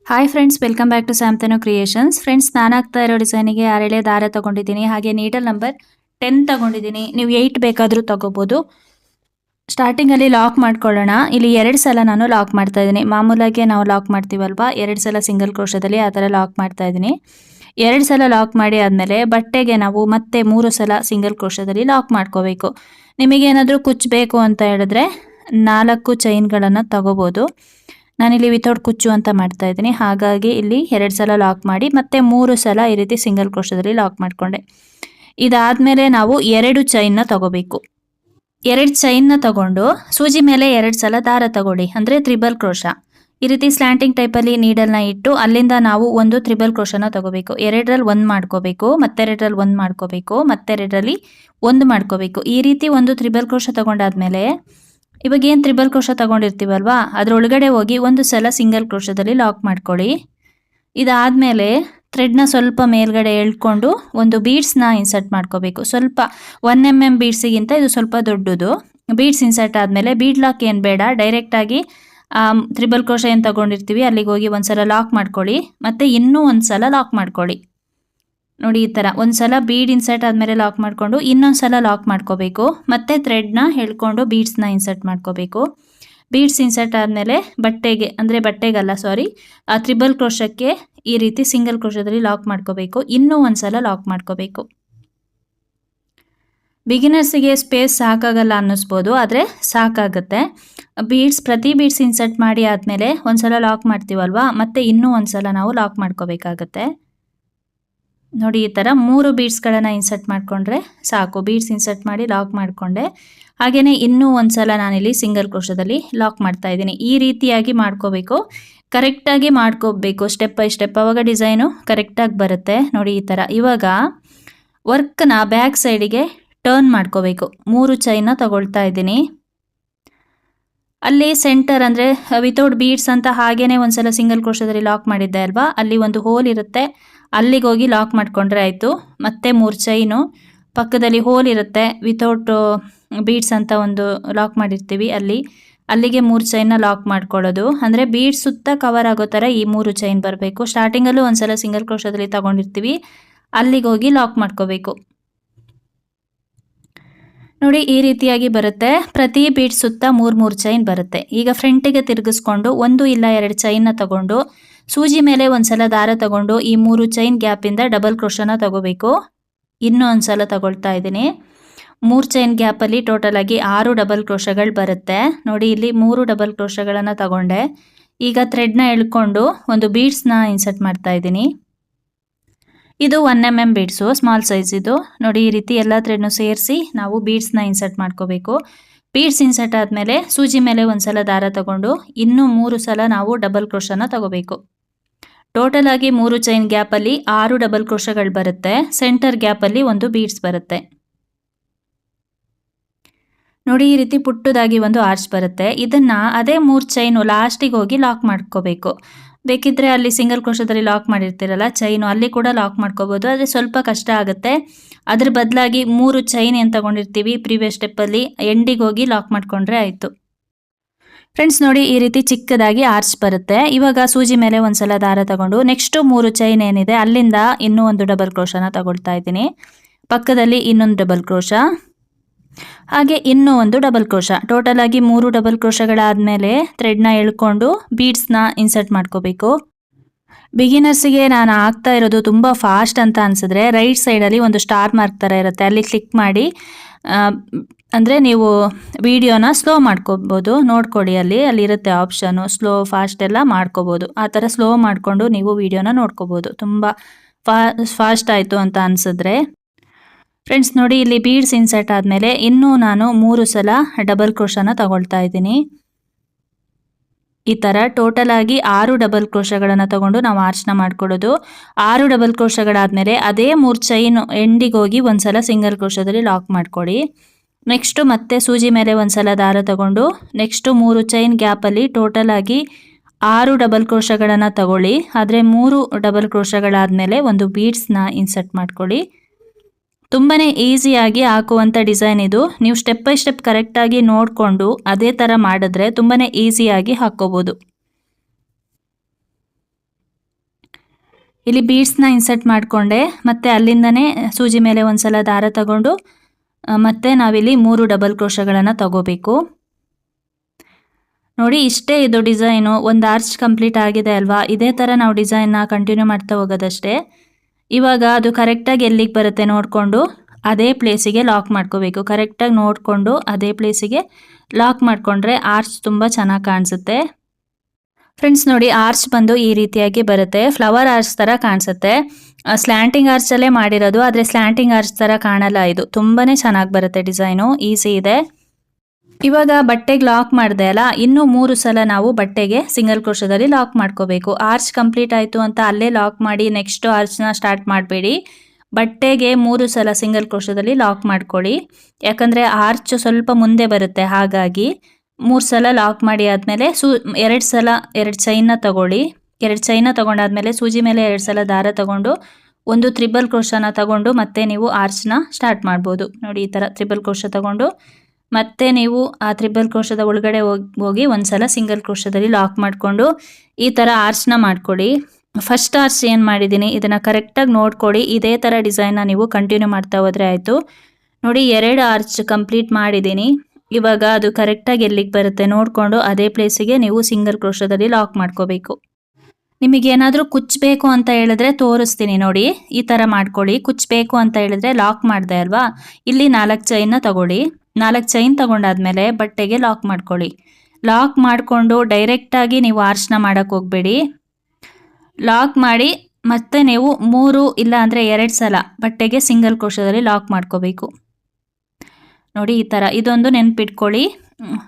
Hi friends, welcome back to Samtanu creations. Friends, ನಾನು ಆಗ್ತಾ ಇರೋ ಡಿಸೈನಿಗೆ ಅರಳೆ ದಾರ ತಗೊಂಡಿದ್ದೀನಿ. ಹಾಗೆ ನೀಡಲ್ ನಂಬರ್ 10 ತಗೊಂಡಿದ್ದೀನಿ. ನೀವು 8 ಬೇಕಾದರೂ ತಗೋಬೋದು. ಸ್ಟಾರ್ಟಿಂಗಲ್ಲಿ ಲಾಕ್ ಮಾಡ್ಕೊಳ್ಳೋಣ. ಇಲ್ಲಿ 2 ಸಲ ನಾನು ಲಾಕ್ ಮಾಡ್ತಾ ಇದ್ದೀನಿ. ಮಾಮೂಲಾಗಿ ನಾವು ಲಾಕ್ ಮಾಡ್ತೀವಲ್ವಾ, 2 ಸಲ ಸಿಂಗಲ್ ಕ್ರೋಶದಲ್ಲಿ ಆ ಥರ ಲಾಕ್ ಮಾಡ್ತಾ ಇದ್ದೀನಿ. 2 ಸಲ ಲಾಕ್ ಮಾಡಿ ಆದಮೇಲೆ ಬಟ್ಟೆಗೆ ನಾವು ಮತ್ತೆ 3 ಸಲ ಸಿಂಗಲ್ ಕ್ರೋಶದಲ್ಲಿ ಲಾಕ್ ಮಾಡ್ಕೋಬೇಕು. ನಿಮಗೇನಾದರೂ ಕುಚ್ಚಬೇಕು ಅಂತ ಹೇಳಿದ್ರೆ 4 ಚೈನ್ಗಳನ್ನು ತಗೋಬೋದು. ನಾನಿಲ್ಲಿ ವಿತೌಟ್ ಕುಚ್ಚು ಅಂತ ಮಾಡ್ತಾ ಇದ್ದೀನಿ. ಹಾಗಾಗಿ ಇಲ್ಲಿ 2 ಸಲ ಲಾಕ್ ಮಾಡಿ ಮತ್ತೆ 3 ಸಲ ಈ ರೀತಿ ಸಿಂಗಲ್ ಕ್ರೋಶದಲ್ಲಿ ಲಾಕ್ ಮಾಡಿಕೊಂಡೆ. ಇದಾದಮೇಲೆ ನಾವು 2 ಚೈನ್ನ ತಗೋಬೇಕು. 2 ಚೈನ್ನ ತಗೊಂಡು ಸೂಜಿ ಮೇಲೆ 2 ಸಲ ದಾರ ತಗೊಳ್ಳಿ, ಅಂದರೆ ತ್ರಿಬಲ್ ಕ್ರೋಶ. ಈ ರೀತಿ ಸ್ಲ್ಯಾಂಟಿಂಗ್ ಟೈಪಲ್ಲಿ ನೀಡಲ್ನ ಇಟ್ಟು ಅಲ್ಲಿಂದ ನಾವು ಒಂದು ತ್ರಿಬಲ್ ಕ್ರೋಶನ ತಗೋಬೇಕು. 2ರಲ್ಲಿ 1 ಮಾಡ್ಕೋಬೇಕು, ಮತ್ತೆ 2ರಲ್ಲಿ 1 ಮಾಡ್ಕೋಬೇಕು, ಮತ್ತೆ 2ರಲ್ಲಿ 1 ಮಾಡ್ಕೋಬೇಕು. ಈ ರೀತಿ ಒಂದು ತ್ರಿಬಲ್ ಕ್ರೋಶ ತಗೊಂಡಾದ್ಮೇಲೆ ಇವಾಗ ಏನು ತ್ರಿಬಲ್ ಕ್ರೋಶ ತಗೊಂಡಿರ್ತೀವಲ್ವಾ, ಅದರೊಳಗಡೆ ಹೋಗಿ 1 ಸಲ ಸಿಂಗಲ್ ಕ್ರೋಶದಲ್ಲಿ ಲಾಕ್ ಮಾಡ್ಕೊಳ್ಳಿ. ಇದಾದಮೇಲೆ ಥ್ರೆಡ್ನ ಸ್ವಲ್ಪ ಮೇಲ್ಗಡೆ ಎಳ್ಕೊಂಡು ಒಂದು ಬೀಡ್ಸ್ನ ಇನ್ಸರ್ಟ್ ಮಾಡ್ಕೋಬೇಕು. ಸ್ವಲ್ಪ 1 mm ಬೀಡ್ಸಿಗಿಂತ ಇದು ಸ್ವಲ್ಪ ದೊಡ್ಡದು. ಬೀಡ್ಸ್ ಇನ್ಸರ್ಟ್ ಆದಮೇಲೆ ಬೀಡ್ ಲಾಕ್ ಏನು ಬೇಡ, ಡೈರೆಕ್ಟಾಗಿ ತ್ರಿಬಲ್ ಕ್ರೋಶ ಏನು ತಗೊಂಡಿರ್ತೀವಿ ಅಲ್ಲಿಗೆ ಹೋಗಿ 1 ಸಲ ಲಾಕ್ ಮಾಡ್ಕೊಳ್ಳಿ, ಮತ್ತು ಇನ್ನೂ 1 ಸಲ ಲಾಕ್ ಮಾಡ್ಕೊಳ್ಳಿ. ನೋಡಿ, ಈ ಥರ 1 ಸಲ ಬೀಡ್ ಇನ್ಸರ್ಟ್ ಆದಮೇಲೆ ಲಾಕ್ ಮಾಡಿಕೊಂಡು ಇನ್ನೊಂದು ಸಲ ಲಾಕ್ ಮಾಡ್ಕೋಬೇಕು. ಮತ್ತು ಥ್ರೆಡ್ನ ಎಳ್ಕೊಂಡು ಬೀಡ್ಸ್ನ ಇನ್ಸರ್ಟ್ ಮಾಡ್ಕೋಬೇಕು. ಬೀಡ್ಸ್ ಇನ್ಸರ್ಟ್ ಆದಮೇಲೆ ಬಟ್ಟೆಗಲ್ಲ ಆ ತ್ರಿಬಲ್ ಕ್ರೋಶಕ್ಕೆ ಈ ರೀತಿ ಸಿಂಗಲ್ ಕ್ರೋಶದಲ್ಲಿ ಲಾಕ್ ಮಾಡ್ಕೋಬೇಕು. ಇನ್ನೂ 1 ಸಲ ಲಾಕ್ ಮಾಡ್ಕೋಬೇಕು. ಬಿಗಿನರ್ಸಿಗೆ ಸ್ಪೇಸ್ ಸಾಕಾಗಲ್ಲ ಅನ್ನಿಸ್ಬೋದು, ಆದರೆ ಸಾಕಾಗುತ್ತೆ. ಪ್ರತಿ ಬೀಡ್ಸ್ ಇನ್ಸರ್ಟ್ ಮಾಡಿ ಆದಮೇಲೆ 1 ಸಲ ಲಾಕ್ ಮಾಡ್ತೀವಲ್ವಾ, ಮತ್ತೆ ಇನ್ನೂ 1 ಸಲ ನಾವು ಲಾಕ್ ಮಾಡ್ಕೋಬೇಕಾಗತ್ತೆ. ನೋಡಿ, ಈ ಥರ 3 ಬೀಡ್ಸ್ಗಳನ್ನು ಇನ್ಸರ್ಟ್ ಮಾಡಿಕೊಂಡ್ರೆ ಸಾಕು. ಬೀಡ್ಸ್ ಇನ್ಸರ್ಟ್ ಮಾಡಿ ಲಾಕ್ ಮಾಡಿಕೊಂಡೆ. ಹಾಗೆಯೇ ಇನ್ನೂ 1 ಸಲ ನಾನಿಲ್ಲಿ ಸಿಂಗಲ್ ಕ್ರೋಶದಲ್ಲಿ ಲಾಕ್ ಮಾಡ್ತಾ ಇದ್ದೀನಿ. ಈ ರೀತಿಯಾಗಿ ಮಾಡ್ಕೋಬೇಕು, ಕರೆಕ್ಟಾಗಿ ಮಾಡ್ಕೋಬೇಕು, ಸ್ಟೆಪ್ ಬೈ ಸ್ಟೆಪ್. ಆವಾಗ ಡಿಸೈನು ಕರೆಕ್ಟಾಗಿ ಬರುತ್ತೆ. ನೋಡಿ, ಈ ಥರ. ಇವಾಗ ವರ್ಕ್ನ ಬ್ಯಾಕ್ ಸೈಡಿಗೆ ಟರ್ನ್ ಮಾಡ್ಕೋಬೇಕು. 3 ಚೈನ್ನ ತಗೊಳ್ತಾ ಇದ್ದೀನಿ. ಅಲ್ಲಿ ಸೆಂಟರ್ ಅಂದರೆ ವಿತೌಟ್ ಬೀಡ್ಸ್ ಅಂತ ಹಾಗೇನೆ 1 ಸಲ ಸಿಂಗಲ್ ಕ್ರೋಶದಲ್ಲಿ ಲಾಕ್ ಮಾಡಿದ್ದೆ ಅಲ್ವಾ, ಅಲ್ಲಿ ಒಂದು ಹೋಲ್ ಇರುತ್ತೆ, ಅಲ್ಲಿಗೆ ಹೋಗಿ ಲಾಕ್ ಮಾಡಿಕೊಂಡ್ರೆ ಆಯಿತು. ಮತ್ತೆ 3 ಚೈನು, ಪಕ್ಕದಲ್ಲಿ ಹೋಲ್ ಇರುತ್ತೆ, ವಿತೌಟ್ ಬೀಡ್ಸ್ ಅಂತ ಒಂದು ಲಾಕ್ ಮಾಡಿರ್ತೀವಿ, ಅಲ್ಲಿಗೆ 3 ಚೈನ್ನ ಲಾಕ್ ಮಾಡ್ಕೊಳ್ಳೋದು. ಅಂದರೆ ಬೀಡ್ಸ್ ಸುತ್ತ ಕವರ್ ಆಗೋ ಥರ ಈ 3 ಚೈನ್ ಬರಬೇಕು. ಸ್ಟಾರ್ಟಿಂಗಲ್ಲೂ 1 ಸಲ ಸಿಂಗಲ್ ಕ್ರೋಶದಲ್ಲಿ ತಗೊಂಡಿರ್ತೀವಿ, ಅಲ್ಲಿಗೆ ಹೋಗಿ ಲಾಕ್ ಮಾಡ್ಕೋಬೇಕು. ನೋಡಿ, ಈ ರೀತಿಯಾಗಿ ಬರುತ್ತೆ. ಪ್ರತಿ ಬೀಡ್ಸ್ ಸುತ್ತ 3 ಚೈನ್ ಬರುತ್ತೆ. ಈಗ ಫ್ರಂಟಿಗೆ ತಿರುಗಿಸ್ಕೊಂಡು 1 ಇಲ್ಲ 2 ಚೈನ್ನ ತಗೊಂಡು ಸೂಜಿ ಮೇಲೆ 1 ಸಲ ದಾರ ತಗೊಂಡು ಈ 3 ಚೈನ್ ಗ್ಯಾಪಿಂದ ಡಬಲ್ ಕ್ರೋಶನ ತಗೋಬೇಕು. ಇನ್ನೂ 1 ಸಲ ತಗೊಳ್ತಾ ಇದ್ದೀನಿ. 3 ಚೈನ್ ಗ್ಯಾಪಲ್ಲಿ ಟೋಟಲ್ ಆಗಿ 6 ಡಬಲ್ ಕ್ರೋಶಗಳು ಬರುತ್ತೆ. ನೋಡಿ, ಇಲ್ಲಿ 3 ಡಬಲ್ ಕ್ರೋಶಗಳನ್ನು ತಗೊಂಡೆ. ಈಗ ಥ್ರೆಡ್ನ ಎಳ್ಕೊಂಡು ಒಂದು ಬೀಡ್ಸ್ನ ಇನ್ಸರ್ಟ್ ಮಾಡ್ತಾ ಇದ್ದೀನಿ. ಇದು 1 mm ಬೀಡ್ಸು, ಸ್ಮಾಲ್ ಸೈಜ್ ಇದು. ನೋಡಿ, ಈ ರೀತಿ ಎಲ್ಲ ಥ್ರೆಡ್ನು ಸೇರಿಸಿ ನಾವು ಬೀಡ್ಸ್ನ ಇನ್ಸರ್ಟ್ ಮಾಡ್ಕೋಬೇಕು. ಬೀಡ್ಸ್ ಇನ್ಸರ್ಟ್ ಆದಮೇಲೆ ಸೂಜಿ ಮೇಲೆ 1 ಸಲ ದಾರ ತಗೊಂಡು ಇನ್ನೂ 3 ಸಲ ನಾವು ಡಬಲ್ ಕ್ರೋಶನ ತಗೋಬೇಕು. ಟೋಟಲ್ ಆಗಿ 3 ಚೈನ್ ಗ್ಯಾಪಲ್ಲಿ 6 ಡಬಲ್ ಕ್ರೋಶಗಳು ಬರುತ್ತೆ. ಸೆಂಟರ್ ಗ್ಯಾಪಲ್ಲಿ ಒಂದು ಬೀಡ್ಸ್ ಬರುತ್ತೆ. ನೋಡಿ, ಈ ರೀತಿ ಪುಟ್ಟದಾಗಿ ಒಂದು ಆರ್ಚ್ ಬರುತ್ತೆ. ಇದನ್ನು ಅದೇ 3 ಚೈನು ಲಾಸ್ಟಿಗೆ ಹೋಗಿ ಲಾಕ್ ಮಾಡ್ಕೋಬೇಕು. ಬೇಕಿದ್ದರೆ ಅಲ್ಲಿ ಸಿಂಗಲ್ ಕ್ರೋಶದಲ್ಲಿ ಲಾಕ್ ಮಾಡಿರ್ತೀರಲ್ಲ ಚೈನು, ಅಲ್ಲಿ ಕೂಡ ಲಾಕ್ ಮಾಡ್ಕೋಬೋದು, ಆದರೆ ಸ್ವಲ್ಪ ಕಷ್ಟ ಆಗುತ್ತೆ. ಅದ್ರ ಬದಲಾಗಿ 3 ಚೈನ್ ಏನು ತಗೊಂಡಿರ್ತೀವಿ ಪ್ರೀವಿಯಸ್ ಸ್ಟೆಪ್ಪಲ್ಲಿ ಎಂಡಿಗೆ ಹೋಗಿ ಲಾಕ್ ಮಾಡಿಕೊಂಡ್ರೆ ಆಯಿತು. ಫ್ರೆಂಡ್ಸ್, ನೋಡಿ, ಈ ರೀತಿ ಚಿಕ್ಕದಾಗಿ ಆರ್ಚ್ ಬರುತ್ತೆ. ಇವಾಗ ಸೂಜಿ ಮೇಲೆ 1 ಸಲ ದಾರ ತಗೊಂಡು ನೆಕ್ಸ್ಟು 3 ಚೈನ್ ಏನಿದೆ ಅಲ್ಲಿಂದ ಇನ್ನೂ ಒಂದು ಡಬಲ್ ಕ್ರೋಶನ ತಗೊಳ್ತಾ ಇದ್ದೀನಿ. ಪಕ್ಕದಲ್ಲಿ ಇನ್ನೊಂದು ಡಬಲ್ ಕ್ರೋಶ, ಹಾಗೆ ಇನ್ನೂ ಒಂದು ಡಬಲ್ ಕ್ರೋಶ. ಟೋಟಲ್ ಆಗಿ 3 ಡಬಲ್ ಕ್ರೋಶಗಳಾದಮೇಲೆ ಥ್ರೆಡ್ನ ಎಳ್ಕೊಂಡು ಬೀಡ್ಸ್ನ ಇನ್ಸರ್ಟ್ ಮಾಡ್ಕೋಬೇಕು. ಬಿಗಿನರ್ಸಿಗೆ ನಾನು ಆಗ್ತಾ ಇರೋದು ತುಂಬ ಫಾಸ್ಟ್ ಅಂತ ಅನಿಸಿದ್ರೆ ರೈಟ್ ಸೈಡಲ್ಲಿ ಒಂದು ಸ್ಟಾರ್ ಮಾರ್ಕ್ ಥರ ಇರುತ್ತೆ, ಅಲ್ಲಿ ಕ್ಲಿಕ್ ಮಾಡಿ ಅಂದರೆ ನೀವು ವಿಡಿಯೋನ ಸ್ಲೋ ಮಾಡ್ಕೋಬೋದು. ನೋಡ್ಕೊಳ್ಳಿ, ಅಲ್ಲಿರುತ್ತೆ ಆಪ್ಷನು, ಸ್ಲೋ ಫಾಸ್ಟ್ ಎಲ್ಲ ಮಾಡ್ಕೋಬೋದು. ಆ ಥರ ಸ್ಲೋ ಮಾಡಿಕೊಂಡು ನೀವು ವಿಡಿಯೋನ ನೋಡ್ಕೋಬೋದು. ತುಂಬ ಫಾಸ್ಟ್ ಆಯಿತು ಅಂತ ಅನಿಸಿದ್ರೆ. ಫ್ರೆಂಡ್ಸ್, ನೋಡಿ, ಇಲ್ಲಿ ಬೀಡ್ಸ್ ಇನ್ಸರ್ಟ್ ಆದಮೇಲೆ ಇನ್ನೂ ನಾನು 3 ಸಲ ಡಬಲ್ ಕ್ರೋಶನ ತಗೊಳ್ತಾ ಇದ್ದೀನಿ. ಈ ಥರ ಟೋಟಲ್ ಆಗಿ 6 ಡಬಲ್ ಕ್ರೋಶಗಳನ್ನು ತಗೊಂಡು ನಾವು ಆರ್ಚ್ನ ಮಾಡ್ಕೊಳ್ಳೋದು. 6 ಡಬಲ್ ಕ್ರೋಶಗಳಾದಮೇಲೆ ಅದೇ 3 ಚೈನ್ ಎಂಡಿಗೆ ಹೋಗಿ 1 ಸಲ ಸಿಂಗಲ್ ಕ್ರೋಶದಲ್ಲಿ ಲಾಕ್ ಮಾಡ್ಕೊಳ್ಳಿ. ನೆಕ್ಸ್ಟು ಮತ್ತೆ ಸೂಜಿ ಮೇಲೆ 1 ಸಲ ದಾರ ತಗೊಂಡು ನೆಕ್ಸ್ಟು 3 ಚೈನ್ ಗ್ಯಾಪಲ್ಲಿ ಟೋಟಲ್ ಆಗಿ 6 ಡಬಲ್ ಕ್ರೋಶಗಳನ್ನು ತಗೊಳ್ಳಿ. ಆದರೆ 3 ಡಬಲ್ ಕ್ರೋಶಗಳಾದಮೇಲೆ ಒಂದು ಬೀಡ್ಸ್ನ ಇನ್ಸರ್ಟ್ ಮಾಡ್ಕೊಳ್ಳಿ. ತುಂಬಾ ಈಸಿಯಾಗಿ ಹಾಕುವಂಥ ಡಿಸೈನ್ ಇದು. ನೀವು ಸ್ಟೆಪ್ ಬೈ ಸ್ಟೆಪ್ ಕರೆಕ್ಟಾಗಿ ನೋಡಿಕೊಂಡು ಅದೇ ಥರ ಮಾಡಿದ್ರೆ ತುಂಬಾ ಈಸಿಯಾಗಿ ಹಾಕ್ಕೋಬೋದು. ಇಲ್ಲಿ ಬೀಡ್ಸ್ನ ಇನ್ಸರ್ಟ್ ಮಾಡಿಕೊಂಡೆ, ಮತ್ತು ಅಲ್ಲಿಂದನೇ ಸೂಜಿ ಮೇಲೆ ಒಂದ್ಸಲ ದಾರ ತಗೊಂಡು ಮತ್ತೆ ನಾವಿಲ್ಲಿ 3 ಡಬಲ್ ಕ್ರೋಶಗಳನ್ನು ತಗೋಬೇಕು. ನೋಡಿ ಇಷ್ಟೇ ಇದು ಡಿಸೈನು. ಒಂದು ಆರ್ಚ್ ಕಂಪ್ಲೀಟ್ ಆಗಿದೆ ಅಲ್ವಾ, ಇದೇ ಥರ ನಾವು ಡಿಸೈನ್ನ ಕಂಟಿನ್ಯೂ ಮಾಡ್ತಾ ಹೋಗೋದಷ್ಟೇ. ಇವಾಗ ಅದು ಕರೆಕ್ಟಾಗಿ ಎಲ್ಲಿಗೆ ಬರುತ್ತೆ ನೋಡಿಕೊಂಡು ಅದೇ ಪ್ಲೇಸಿಗೆ ಲಾಕ್ ಮಾಡ್ಕೋಬೇಕು. ಕರೆಕ್ಟಾಗಿ ನೋಡಿಕೊಂಡು ಅದೇ ಪ್ಲೇಸಿಗೆ ಲಾಕ್ ಮಾಡಿಕೊಂಡ್ರೆ ಆರ್ಚ್ ತುಂಬ ಚೆನ್ನಾಗಿ ಕಾಣಿಸುತ್ತೆ. ಫ್ರೆಂಡ್ಸ್ ನೋಡಿ, ಆರ್ಚ್ ಬಂದು ಈ ರೀತಿಯಾಗಿ ಬರುತ್ತೆ. ಫ್ಲವರ್ ಆರ್ಚ್ ಥರ ಕಾಣಿಸುತ್ತೆ. ಸ್ಲ್ಯಾಂಟಿಂಗ್ ಆರ್ಚಲ್ಲೇ ಮಾಡಿರೋದು, ಆದರೆ ಸ್ಲ್ಯಾಂಟಿಂಗ್ ಆರ್ಚ್ ಥರ ಕಾಣಲ್ಲ. ಇದು ತುಂಬಾ ಚೆನ್ನಾಗಿ ಬರುತ್ತೆ ಡಿಸೈನು, ಈಸಿ ಇದೆ. ಇವಾಗ ಬಟ್ಟೆಗೆ ಲಾಕ್ ಮಾಡಿದೆ ಅಲ್ಲ, ಇನ್ನೂ 3 ಸಲ ನಾವು ಬಟ್ಟೆಗೆ ಸಿಂಗಲ್ ಕ್ರೋಶದಲ್ಲಿ ಲಾಕ್ ಮಾಡ್ಕೋಬೇಕು. ಆರ್ಚ್ ಕಂಪ್ಲೀಟ್ ಆಯಿತು ಅಂತ ಅಲ್ಲೇ ಲಾಕ್ ಮಾಡಿ ನೆಕ್ಸ್ಟ್ ಆರ್ಚ್ನ ಸ್ಟಾರ್ಟ್ ಮಾಡಬೇಡಿ. ಬಟ್ಟೆಗೆ 3 ಸಲ ಸಿಂಗಲ್ ಕ್ರೋಶದಲ್ಲಿ ಲಾಕ್ ಮಾಡ್ಕೊಳ್ಳಿ. ಯಾಕಂದರೆ ಆರ್ಚ್ ಸ್ವಲ್ಪ ಮುಂದೆ ಬರುತ್ತೆ, ಹಾಗಾಗಿ 3 ಸಲ ಲಾಕ್ ಮಾಡಿ ಆದಮೇಲೆ 2 ಸಲ 2 ಚೈನ್ನ ತಗೊಳ್ಳಿ. 2 ಚೈನ್ನ ತಗೊಂಡಾದ್ಮೇಲೆ ಸೂಜಿ ಮೇಲೆ 2 ಸಲ ದಾರ ತಗೊಂಡು ಒಂದು ತ್ರಿಬಲ್ ಕ್ರೋಶನ ತಗೊಂಡು ಮತ್ತೆ ನೀವು ಆರ್ಚ್ನ ಸ್ಟಾರ್ಟ್ ಮಾಡ್ಬೋದು. ನೋಡಿ ಈ ಥರ ತ್ರಿಬಲ್ ಕ್ರೋಶ ತಗೊಂಡು ಮತ್ತೆ ನೀವು ಆ ತ್ರಿಬಲ್ ಕ್ರೋಶದ ಒಳಗಡೆ ಹೋಗಿ ಒಂದ್ಸಲ ಸಿಂಗಲ್ ಕ್ರೋಶದಲ್ಲಿ ಲಾಕ್ ಮಾಡಿಕೊಂಡು ಈ ಥರ ಆರ್ಚ್ನ ಮಾಡ್ಕೊಳ್ಳಿ. ಫಸ್ಟ್ ಆರ್ಚ್ ಏನು ಮಾಡಿದ್ದೀನಿ ಇದನ್ನು ಕರೆಕ್ಟಾಗಿ ನೋಡ್ಕೊಳ್ಳಿ. ಇದೇ ಥರ ಡಿಸೈನ್ನ ನೀವು ಕಂಟಿನ್ಯೂ ಮಾಡ್ತಾ ಹೋದರೆ ಆಯಿತು. ನೋಡಿ 2 ಆರ್ಚ್ ಕಂಪ್ಲೀಟ್ ಮಾಡಿದ್ದೀನಿ. ಇವಾಗ ಅದು ಕರೆಕ್ಟಾಗಿ ಎಲ್ಲಿಗೆ ಬರುತ್ತೆ ನೋಡಿಕೊಂಡು ಅದೇ ಪ್ಲೇಸಿಗೆ ನೀವು ಸಿಂಗಲ್ ಕ್ರೋಶದಲ್ಲಿ ಲಾಕ್ ಮಾಡ್ಕೋಬೇಕು. ನಿಮಗೇನಾದರೂ ಕುಚ್ಚಬೇಕು ಅಂತ ಹೇಳಿದ್ರೆ ತೋರಿಸ್ತೀನಿ ನೋಡಿ, ಈ ಥರ ಮಾಡ್ಕೊಳ್ಳಿ. ಕುಚ್ಚಬೇಕು ಅಂತ ಹೇಳಿದ್ರೆ ಲಾಕ್ ಮಾಡಿದೆ ಅಲ್ವಾ, ಇಲ್ಲಿ 4 ಚೈನ್ನ ತಗೊಳ್ಳಿ. 4 ಚೈನ್ ತಗೊಂಡಾದ್ಮೇಲೆ ಬಟ್ಟೆಗೆ ಲಾಕ್ ಮಾಡ್ಕೊಳ್ಳಿ. ಲಾಕ್ ಮಾಡಿಕೊಂಡು ಡೈರೆಕ್ಟಾಗಿ ನೀವು ಆರ್ಚ್ನ ಮಾಡೋಕ್ಕೆ ಹೋಗಬೇಡಿ. ಲಾಕ್ ಮಾಡಿ ಮತ್ತೆ ನೀವು 3 ಇಲ್ಲ ಅಂದರೆ 2 ಸಲ ಬಟ್ಟೆಗೆ ಸಿಂಗಲ್ ಕ್ರೋಶದಲ್ಲಿ ಲಾಕ್ ಮಾಡ್ಕೋಬೇಕು. ನೋಡಿ ಈ ಥರ ಇದೊಂದು ನೆನಪಿಟ್ಕೊಳ್ಳಿ.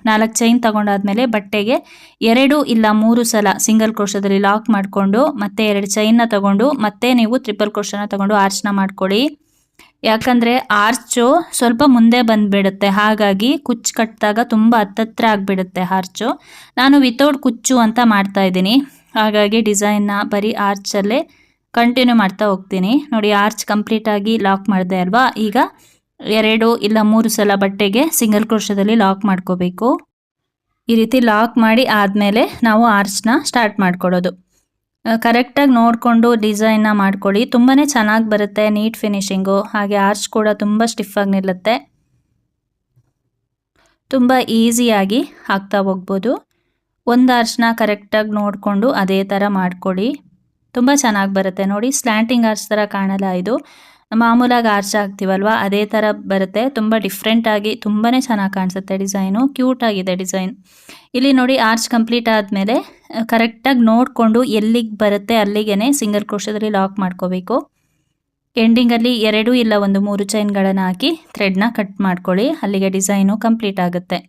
4 ಚೈನ್ ತಗೊಂಡಾದ್ಮೇಲೆ ಬಟ್ಟೆಗೆ 2 ಇಲ್ಲ 3 ಸಲ ಸಿಂಗಲ್ ಕ್ರೋಶದಲ್ಲಿ ಲಾಕ್ ಮಾಡಿಕೊಂಡು ಮತ್ತೆ 2 ಚೈನ್ನ ತಗೊಂಡು ಮತ್ತೆ ನೀವು ಟ್ರಿಪಲ್ ಕ್ರೋಶನ ತಗೊಂಡು ಆರ್ಚ್ನ ಮಾಡ್ಕೊಳ್ಳಿ. ಯಾಕಂದರೆ ಆರ್ಚು ಸ್ವಲ್ಪ ಮುಂದೆ ಬಂದುಬಿಡುತ್ತೆ, ಹಾಗಾಗಿ ಕುಚ್ಚು ಕಟ್ಟಿದಾಗ ತುಂಬ ಹತ್ತತ್ರ ಆಗಿಬಿಡುತ್ತೆ ಆರ್ಚು. ನಾನು ವಿತೌಟ್ ಕುಚ್ಚು ಅಂತ ಮಾಡ್ತಾ ಇದ್ದೀನಿ, ಹಾಗಾಗಿ ಡಿಸೈನ್ನ ಬರೀ ಆರ್ಚಲ್ಲೇ ಕಂಟಿನ್ಯೂ ಮಾಡ್ತಾ ಹೋಗ್ತೀನಿ. ನೋಡಿ ಆರ್ಚ್ ಕಂಪ್ಲೀಟಾಗಿ ಲಾಕ್ ಮಾಡಿದೆ ಅಲ್ವಾ, ಈಗ 2 ಇಲ್ಲ 3 ಸಲ ಬಟ್ಟೆಗೆ ಸಿಂಗಲ್ ಕ್ರೋಶದಲ್ಲಿ ಲಾಕ್ ಮಾಡ್ಕೋಬೇಕು. ಈ ರೀತಿ ಲಾಕ್ ಮಾಡಿ ಆದಮೇಲೆ ನಾವು ಆರ್ಚ್ನ ಸ್ಟಾರ್ಟ್ ಮಾಡ್ಕೊಳ್ಳೋದು. ಕರೆಕ್ಟಾಗಿ ನೋಡಿಕೊಂಡು ಡಿಸೈನ್ನ ಮಾಡ್ಕೊಳ್ಳಿ. ತುಂಬಾ ಚೆನ್ನಾಗಿ ಬರುತ್ತೆ, ನೀಟ್ ಫಿನಿಶಿಂಗು. ಹಾಗೆ ಆರ್ಚ್ ಕೂಡ ತುಂಬ ಸ್ಟಿಫಾಗಿ ನಿಲ್ಲುತ್ತೆ. ತುಂಬ ಈಸಿಯಾಗಿ ಹಾಕ್ತಾ ಹೋಗ್ಬೋದು. ಒಂದು ಆರ್ಚ್ನ ಕರೆಕ್ಟಾಗಿ ನೋಡಿಕೊಂಡು ಅದೇ ಥರ ಮಾಡ್ಕೊಳ್ಳಿ. ತುಂಬ ಚೆನ್ನಾಗಿ ಬರುತ್ತೆ. ನೋಡಿ ಸ್ಲ್ಯಾಂಟಿಂಗ್ ಆರ್ಚ್ ಥರ ಕಾಣಲ್ಲ, ಇದು ಮಾಮೂಲಾಗಿ ಆರ್ಚ್ ಹಾಕ್ತೀವಲ್ವ ಅದೇ ಥರ ಬರುತ್ತೆ. ತುಂಬ ಡಿಫ್ರೆಂಟಾಗಿ ತುಂಬಾ ಚೆನ್ನಾಗಿ ಕಾಣಿಸುತ್ತೆ ಡಿಸೈನು, ಕ್ಯೂಟಾಗಿದೆ ಡಿಸೈನ್. ಇಲ್ಲಿ ನೋಡಿ ಆರ್ಚ್ ಕಂಪ್ಲೀಟ್ ಆದಮೇಲೆ ಕರೆಕ್ಟಾಗಿ ನೋಡಿಕೊಂಡು ಎಲ್ಲಿಗೆ ಬರುತ್ತೆ ಅಲ್ಲಿಗೆ ಸಿಂಗಲ್ ಕ್ರೋಶದಲ್ಲಿ ಲಾಕ್ ಮಾಡ್ಕೋಬೇಕು. ಎಂಡಿಂಗಲ್ಲಿ 2 ಇಲ್ಲ 3 ಚೈನ್ಗಳನ್ನು ಹಾಕಿ ಥ್ರೆಡ್ನ ಕಟ್ ಮಾಡ್ಕೊಳ್ಳಿ. ಅಲ್ಲಿಗೆ ಡಿಸೈನು ಕಂಪ್ಲೀಟ್ ಆಗುತ್ತೆ.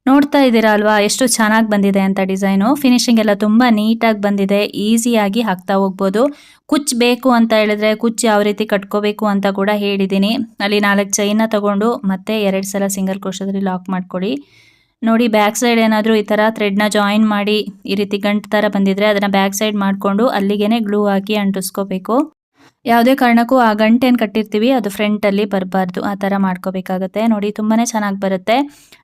ನೋಡ್ತಾ ಇದ್ದೀರಾ ಅಲ್ವಾ ಎಷ್ಟು ಚೆನ್ನಾಗಿ ಬಂದಿದೆ ಅಂತ ಡಿಸೈನು. ಫಿನಿಶಿಂಗ್ ಎಲ್ಲ ತುಂಬ ನೀಟಾಗಿ ಬಂದಿದೆ, ಈಸಿಯಾಗಿ ಹಾಕ್ತಾ ಹೋಗ್ಬೋದು. ಕುಚ್ಚು ಬೇಕು ಅಂತ ಹೇಳಿದ್ರೆ ಕುಚ್ಚು ಯಾವ ರೀತಿ ಕಟ್ಕೋಬೇಕು ಅಂತ ಕೂಡ ಹೇಳಿದ್ದೀನಿ. ಅಲ್ಲಿ 4 ಚೈನ್ನ ತಗೊಂಡು ಮತ್ತೆ 2 ಸಲ ಸಿಂಗಲ್ ಕ್ರೋಶದಲ್ಲಿ ಲಾಕ್ ಮಾಡ್ಕೊಳ್ಳಿ. ನೋಡಿ ಬ್ಯಾಕ್ ಸೈಡ್ ಏನಾದರೂ ಈ ಥರ ಥ್ರೆಡ್ನ ಜಾಯಿನ್ ಮಾಡಿ ಈ ರೀತಿ ಗಂಟು ಥರ ಬಂದಿದ್ರೆ ಅದನ್ನು ಬ್ಯಾಕ್ ಸೈಡ್ ಮಾಡಿಕೊಂಡು ಅಲ್ಲಿಗೆ ಗ್ಲೂ ಹಾಕಿ ಅಂಟಿಸ್ಕೋಬೇಕು. ಯಾವುದೇ ಕಾರಣಕ್ಕೂ ಆ ಗಂಟೇನು ಕಟ್ಟಿರ್ತೀವಿ ಅದು ಫ್ರಂಟಲ್ಲಿ ಬರಬಾರ್ದು, ಆ ಥರ ಮಾಡ್ಕೋಬೇಕಾಗತ್ತೆ. ನೋಡಿ ತುಂಬಾ ಚೆನ್ನಾಗಿ ಬರುತ್ತೆ.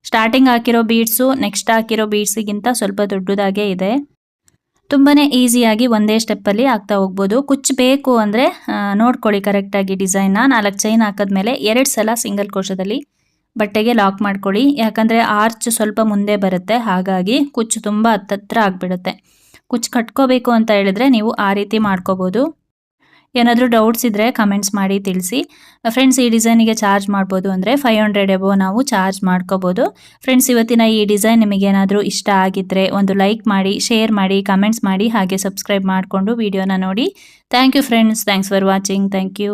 ಸ್ಟಾರ್ಟಿಂಗ್ ಹಾಕಿರೋ ಬೀಡ್ಸು ನೆಕ್ಸ್ಟ್ ಹಾಕಿರೋ ಬೀಡ್ಸಿಗಿಂತ ಸ್ವಲ್ಪ ದೊಡ್ಡದಾಗೇ ಇದೆ. ತುಂಬಾ ಈಸಿಯಾಗಿ ಒಂದೇ ಸ್ಟೆಪ್ಪಲ್ಲಿ ಹಾಕ್ತಾ ಹೋಗ್ಬೋದು. ಕುಚ್ಚು ಬೇಕು ಅಂದರೆ ನೋಡ್ಕೊಳ್ಳಿ ಕರೆಕ್ಟಾಗಿ ಡಿಸೈನ್ನ. 4 ಚೈನ್ ಹಾಕಿದ್ಮೇಲೆ 2 ಸಲ ಸಿಂಗಲ್ ಕ್ರೋಶದಲ್ಲಿ ಬಟ್ಟೆಗೆ ಲಾಕ್ ಮಾಡ್ಕೊಳ್ಳಿ. ಯಾಕಂದರೆ ಆರ್ಚ್ ಸ್ವಲ್ಪ ಮುಂದೆ ಬರುತ್ತೆ, ಹಾಗಾಗಿ ಕುಚ್ಚು ತುಂಬ ಹತ್ತತ್ರ ಆಗಿಬಿಡುತ್ತೆ. ಕುಚ್ಚು ಕಟ್ಕೋಬೇಕು ಅಂತ ಹೇಳಿದ್ರೆ ನೀವು ಆ ರೀತಿ ಮಾಡ್ಕೋಬೋದು. ಏನಾದರೂ ಡೌಟ್ಸ್ ಇದ್ದರೆ ಕಮೆಂಟ್ಸ್ ಮಾಡಿ ತಿಳಿಸಿ. ಫ್ರೆಂಡ್ಸ್ ಈ ಡಿಸೈನಿಗೆ ಚಾರ್ಜ್ ಮಾಡ್ಬೋದು ಅಂದರೆ 500 ಎಬೋ ನಾವು ಚಾರ್ಜ್ ಮಾಡ್ಕೋಬೋದು. ಫ್ರೆಂಡ್ಸ್ ಇವತ್ತಿನ ಈ ಡಿಸೈನ್ ನಿಮಗೇನಾದರೂ ಇಷ್ಟ ಆಗಿದ್ದರೆ ಒಂದು ಲೈಕ್ ಮಾಡಿ, ಶೇರ್ ಮಾಡಿ, ಕಮೆಂಟ್ಸ್ ಮಾಡಿ, ಹಾಗೆ ಸಬ್ಸ್ಕ್ರೈಬ್ ಮಾಡಿಕೊಂಡು ವಿಡಿಯೋನ ನೋಡಿ. Thank you friends, thanks for watching. Thank you.